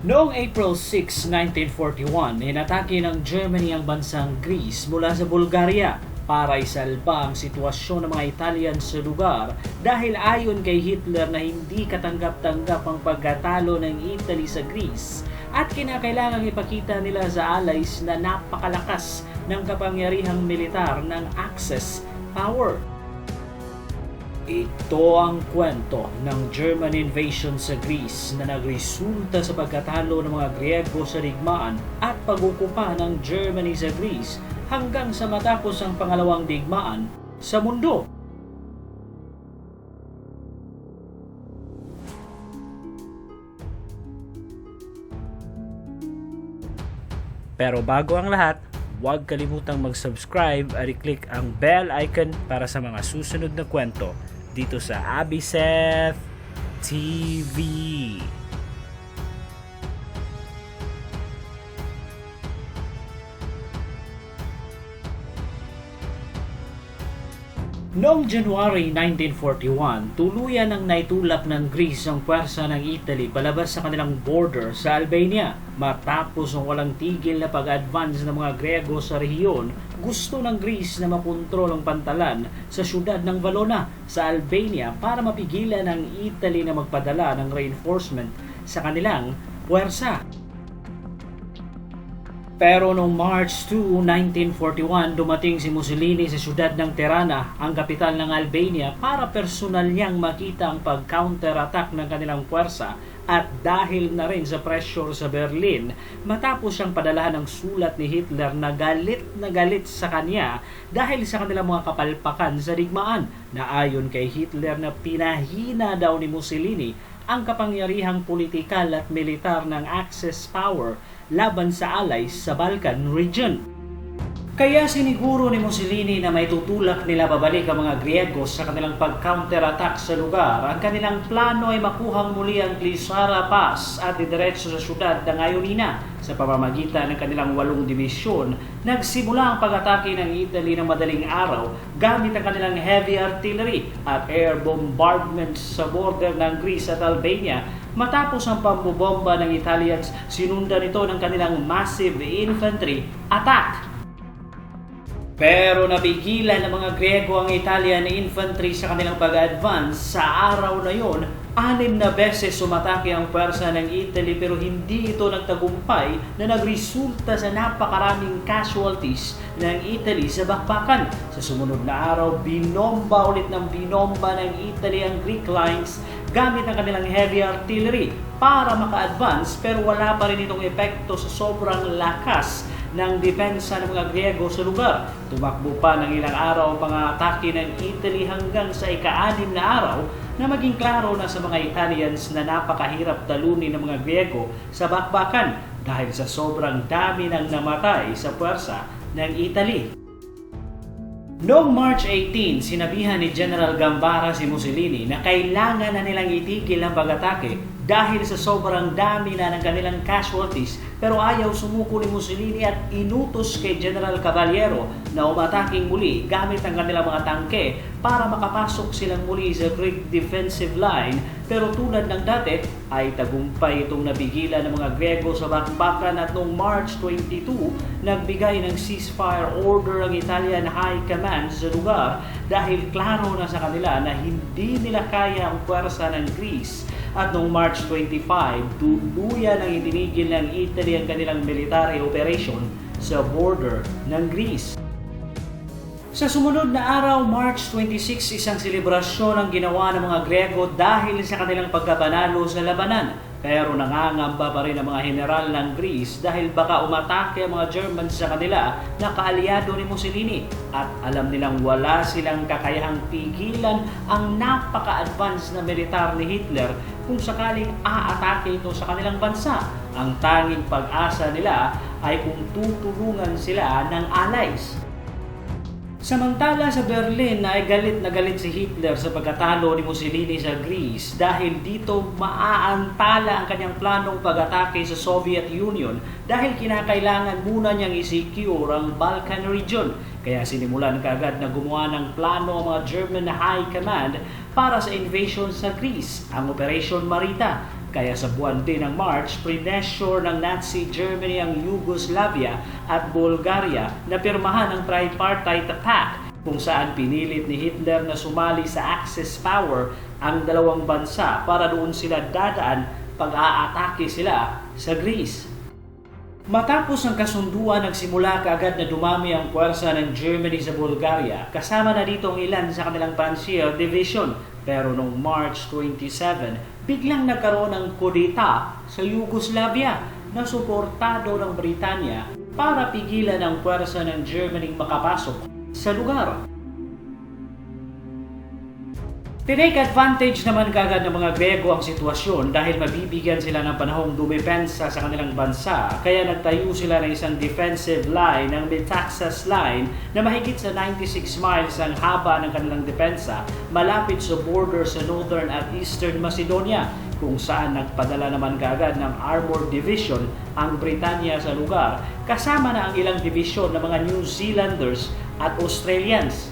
Noong April 6, 1941, inatake ng Germany ang bansang Greece mula sa Bulgaria para isalba ang sitwasyon ng mga Italian sa lugar dahil ayon kay Hitler na hindi katanggap-tanggap ang pagkatalo ng Italy sa Greece at kinakailangang ipakita nila sa Allies na napakalakas ng kapangyarihang militar ng Axis power. Ito ang kwento ng German invasion sa Greece na nagresulta sa pagkatalo ng mga Griego sa digmaan at pag-ukupa ng Germany sa Greece hanggang sa matapos ang pangalawang digmaan sa mundo. Pero bago ang lahat, huwag kalimutang mag-subscribe at i-click ang bell icon para sa mga susunod na kwento dito sa Abiseth TV. Noong January 1941, tuluyan ang naitulak ng Greece ang puwersa ng Italy palabas sa kanilang border sa Albania. Matapos ang walang tigil na pag-advance ng mga Griego sa rehiyon, gusto ng Greece na makontrol ang pantalan sa syudad ng Valona sa Albania para mapigilan ang Italy na magpadala ng reinforcement sa kanilang puwersa. Pero noong March 2, 1941, dumating si Mussolini sa siyudad ng Tirana, ang kapital ng Albania, para personal niyang makita ang pag-counter-attack ng kanilang puwersa at dahil na rin sa pressure sa Berlin, matapos siyang padalahan ng sulat ni Hitler na galit sa kanya dahil sa kanilang mga kapalpakan sa digmaan na ayon kay Hitler na pinahina daw ni Mussolini ang kapangyarihang politikal at militar ng Axis power laban sa Allies sa Balkan region. Kaya siniguro ni Mussolini na may tutulak nila babalik ang mga Griego sa kanilang pag-counter-attack sa lugar. Ang kanilang plano ay makuhang muli ang Klisara Pass at didiretso sa syudad ng Ioannina. Sa pamamagitan ng kanilang 8 dibisyon, nagsimula ang pag-atake ng Italy ng madaling araw gamit ang kanilang heavy artillery at air bombardment sa border ng Greece at Albania. Matapos ang pambobomba ng Italians, sinundan ito ng kanilang massive infantry attack. Pero napigilan ng mga Griego ang Italian infantry sa kanilang pag-advance. Sa araw na yon, 6 na beses sumatake ang puwersa ng Italy pero hindi ito nagtagumpay na nagresulta sa napakaraming casualties ng Italy sa bakbakan. Sa sumunod na araw, binomba ulit ng Italy ang Greek lines gamit ang kanilang heavy artillery para maka-advance pero wala pa rin itong epekto sa sobrang lakas ng depensa ng mga Griego sa lugar. Tumakbo pa ng ilang araw ang pang-atake ng Italy hanggang sa ika-6 na araw na maging klaro na sa mga Italians na napakahirap talunin ng mga Griego sa bakbakan dahil sa sobrang dami ng namatay sa puwersa ng Italy. Noong March 18, sinabihan ni General Gambara si Mussolini na kailangan na nilang itigil ang pag-atake dahil sa sobrang dami na ng kanilang casualties, pero ayaw sumuko ni Mussolini at inutos kay General Caballero na umataking muli gamit ang kanilang mga tangke para makapasok silang muli sa Greek defensive line. Pero tulad ng dati ay tagumpay itong napigilan ng mga Griego sa bakbakan at noong March 22, nagbigay ng ceasefire order ang Italian High Command sa lugar dahil klaro na sa kanila na hindi nila kaya ang puwersa ng Greece. At noong March 25, tuluyan ang itinigil ng Italy ang kanilang military operation sa border ng Greece. Sa sumunod na araw, March 26, isang selebrasyon ang ginawa ng mga Griego dahil sa kanilang pagkapanalo sa labanan. Pero nangangamba pa rin ang mga general ng Greece dahil baka umatake ang mga Germans sa kanila na kaalyado ni Mussolini at alam nilang wala silang kakayahang pigilan ang napaka-advance na militar ni Hitler kung sakaling aatake ito sa kanilang bansa. Ang tanging pag-asa nila ay kung tutulungan sila ng Allies. Samantala sa Berlin ay galit na galit si Hitler sa pagkatalo ni Mussolini sa Greece dahil dito maaantala ang kanyang planong pag-atake sa Soviet Union dahil kinakailangan muna niyang i-secure ang Balkan region. Kaya sinimulan kaagad na gumawa ng plano ang mga German High Command para sa invasion sa Greece, ang Operation Marita. Kaya sa buwan din ng March, prinesure ng Nazi Germany ang Yugoslavia at Bulgaria na pirmahan ang Tripartite Pact kung saan pinilit ni Hitler na sumali sa Axis power ang dalawang bansa para doon sila dadaan pag-aatake sila sa Greece. Matapos ang kasunduan, nagsimula kaagad na dumami ang puwersa ng Germany sa Bulgaria, kasama na dito ang ilan sa kanilang Panzer Division. Pero noong March 27, biglang nagkaroon ng kudeta sa Yugoslavia na suportado ng Britanya para pigilan ang puwersa ng Germany makapasok sa lugar. Tinake advantage naman kagad ng mga Grego ang sitwasyon dahil mabibigyan sila ng panahong dumepensa sa kanilang bansa, kaya nagtayo sila ng isang defensive line, ang Metaxas Line, na mahigit sa 96 miles ang haba ng kanilang depensa malapit sa border sa Northern at Eastern Macedonia, kung saan nagpadala naman kagad ng Armored Division ang Britanya sa lugar, kasama na ang ilang division ng mga New Zealanders at Australians.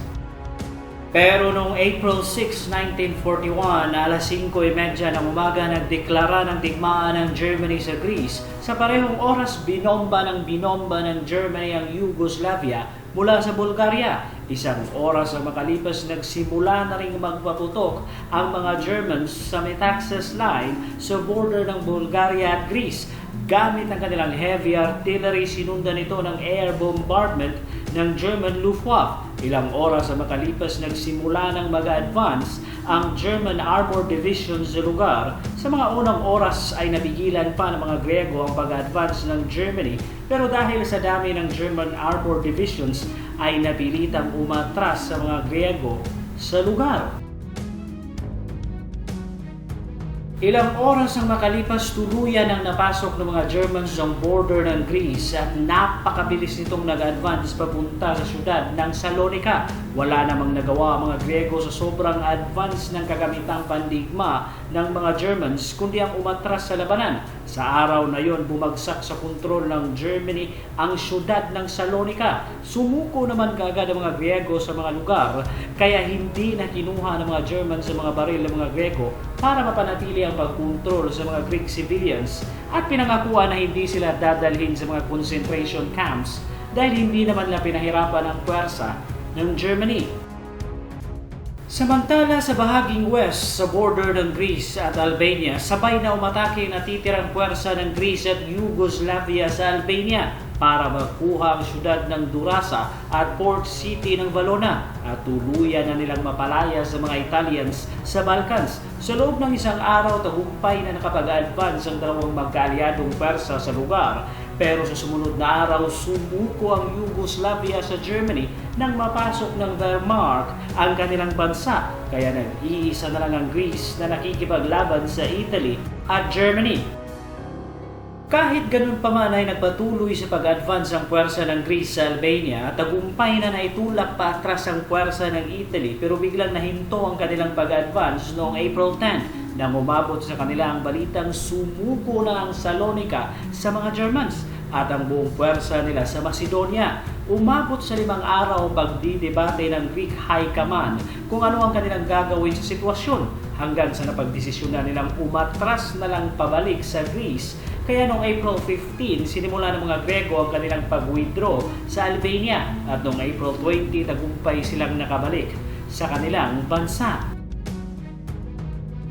Pero noong April 6, 1941, alas 5:30 ng umaga, nagdeklara ng digmaan ng Germany sa Greece. Sa parehong oras, binomba ng Germany ang Yugoslavia mula sa Bulgaria. Isang oras ang makalipas, nagsimula na rin magpaputok ang mga Germans sa Metaxas Line sa border ng Bulgaria at Greece. Gamit ang kanilang heavy artillery, sinundan ito ng air bombardment ng German Luftwaffe. Ilang oras ang makalipas, nagsimula ng mag-advance ang German Armored Division sa lugar. Sa mga unang oras ay napigilan pa ng mga Grego ang pag-advance ng Germany, pero dahil sa dami ng German Armored Divisions ay napilitang umatras sa mga Grego sa lugar. Ilang oras ang makalipas, tuluyan ang napasok ng mga Germans sa border ng Greece at napakabilis nitong nag-advance papunta sa syudad ng Salonika. Wala namang nagawa ang mga Grego sa sobrang advance ng kagamitang pandigma ng mga Germans, kundi ang umatras sa labanan. Sa araw na yon, bumagsak sa kontrol ng Germany ang syudad ng Salonika. Sumuko naman kaagad ang mga Grego sa mga lugar, kaya hindi na kinuha ng mga Germans sa mga baril ng mga Grego para mapanatili ang pagkontrol sa mga Greek civilians, at pinangakuan na hindi sila dadalhin sa mga concentration camps dahil hindi naman nila pinahirapan ang puwersa ng Germany. Samantala sa bahaging west sa border ng Greece at Albania, sabay na umatake ang natitirang puwersa ng Greece at Yugoslavia sa Albania para makuha ang syudad ng Durrasa at port city ng Valona, at tuluyan na nilang mapalaya sa mga Italians sa Balkans. Sa loob ng isang araw, tagumpay na nakapag-advance ang dalawang magkaalyadong puwersa sa lugar. Pero sa sumunod na araw, sumuko ang Yugoslavia sa Germany nang mapasok ng Wehrmacht ang kanilang bansa. Kaya nag-iisa na lang ang Greece na nakikipaglaban sa Italy at Germany. Kahit ganun pa man ay nagpatuloy sa pag-advance ang puwersa ng Greece sa Albania at tagumpay na naitulak pa atras ang puwersa ng Italy, pero biglang nahinto ang kanilang pag-advance noong April 10 nang umabot sa kanila ang balitang sumuko na ang Salonika sa mga Germans at ang buong puwersa nila sa Macedonia. Umabot sa 5 araw ang pagdidebate ng Greek High Command kung ano ang kanilang gagawin sa sitwasyon, hanggang sa napagdesisyon na nilang umatras na lang pabalik sa Greece. Kaya noong April 15, sinimula ng mga Grego ang kanilang pag-withdraw sa Albania, at noong April 20, tagumpay silang nakabalik sa kanilang bansa.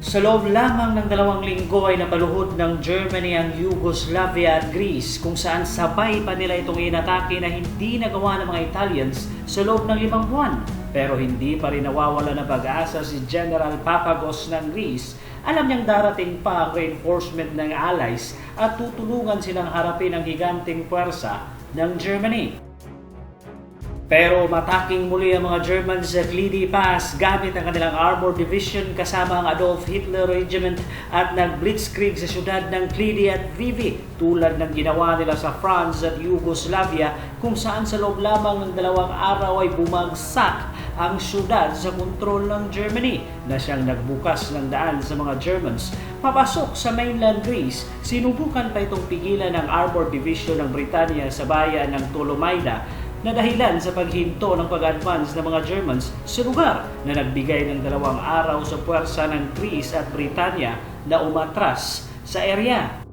Sa loob lamang ng 2 linggo ay napaluhod ng Germany ang Yugoslavia at Greece, kung saan sabay pa nila itong inatake na hindi nagawa ng mga Italians sa loob ng 5 buwan. Pero hindi pa rin nawawala ng pag-asa si General Papagos ng Greece. Alam niyang darating pa ang reinforcement ng Allies at tutulungan silang harapin ang higanting puwersa ng Germany. Pero mataking muli ang mga Germans sa Klidi Pass gamit ang kanilang Armored Division kasama ang Adolf Hitler Regiment at nag-blitzkrieg sa syudad ng Klidi at Lviv, tulad ng ginawa nila sa France at Yugoslavia, kung saan sa loob lamang ng 2 araw ay bumagsak ang syudad sa kontrol ng Germany, na siyang nagbukas ng daan sa mga Germans papasok sa mainland Greece. Sinubukan pa itong pigilan ng Armored Division ng Britanya sa bayan ng Tolomaida na dahilan sa paghinto ng pag-advance ng mga Germans sa lugar, na nagbigay ng 2 araw sa puwersa ng Greece at Britanya na umatras sa area.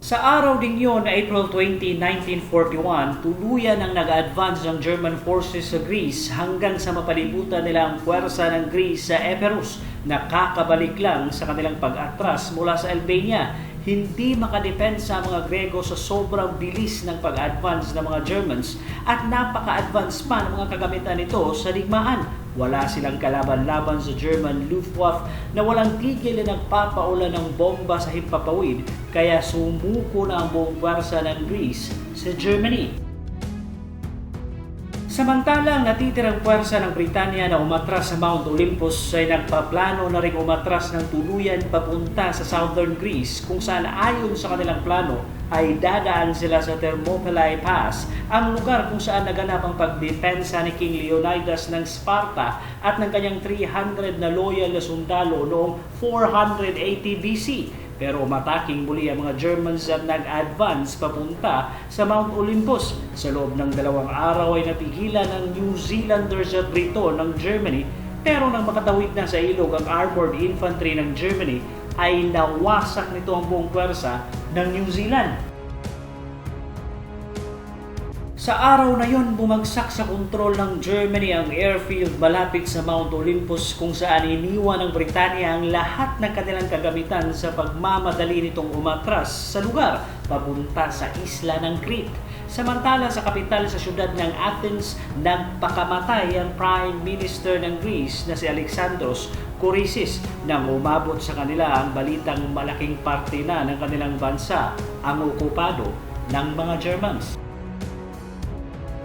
Sa araw ding yon na April 20, 1941, tuluyan ang nag-advance ng German forces sa Greece hanggang sa mapalibutan nila ang puwersa ng Greece sa Epirus na kakabalik lang sa kanilang pag-atras mula sa Albania. Hindi makadepensa ang mga Grego sa sobrang bilis ng pag-advance ng mga Germans at napaka-advance pa ng mga kagamitan nito sa digmaan. Wala silang kalaban-laban sa German Luftwaffe na walang tigil na nagpapaula ng bomba sa himpapawid, kaya sumuko na ang buong puwersa ng Greece sa Germany. Samantalang natitirang puwersa ng Britanya na umatras sa Mount Olympus ay nagpaplano na ring umatras ng tuluyan papunta sa southern Greece, kung saan ayon sa kanilang plano ay dadaan sila sa Thermopylae Pass, ang lugar kung saan naganap ang pagdepensa ni King Leonidas ng Sparta at ng kanyang 300 na loyal na sundalo noong 480 BC. Pero umataking muli ang mga Germans at nag-advance papunta sa Mount Olympus. Sa loob ng 2 araw ay napigilan ng New Zealanders at Briton ng Germany, pero nang makatawid na sa ilog ang armored infantry ng Germany ay nawasak nito ang buong puwersa ng New Zealand. Sa araw na yon, bumagsak sa kontrol ng Germany ang airfield malapit sa Mount Olympus, kung saan iniwan ng Britanya ang lahat ng kanilang kagamitan sa pagmamadali nitong umatras sa lugar papunta sa isla ng Crete. Samantala sa kapital sa siyudad ng Athens, nagpakamatay ang Prime Minister ng Greece na si Alexandros Kourtesis nang umabot sa kanila ang balitang malaking parte na ng kanilang bansa ang okupado ng mga Germans.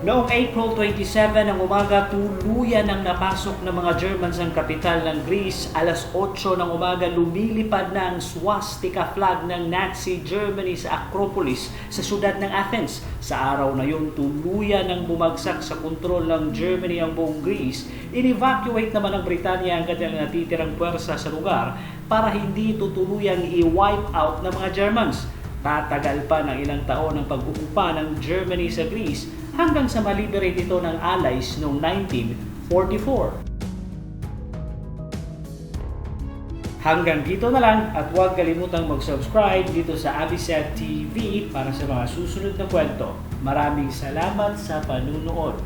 Noong April 27 ng umaga, tuluyan ang napasok ng mga Germans ang kapital ng Greece. Alas 8 ng umaga, lumilipad na ang swastika flag ng Nazi Germany sa Acropolis sa siyudad ng Athens. Sa araw na yun, tuluyan ang bumagsak sa kontrol ng Germany ang buong Greece. In-evacuate naman ng Britanya ang kanilang natitirang puwersa sa lugar para hindi tutuluyang i-wipe out ng mga Germans. Tatagal pa ng ilang taon ang pag-ukupa ng Germany sa Greece hanggang sa maliberate ito ng Allies noong 1944. Hanggang dito na lang at huwag kalimutang mag-subscribe dito sa Abiset TV para sa mga susunod na kwento. Maraming salamat sa panunood.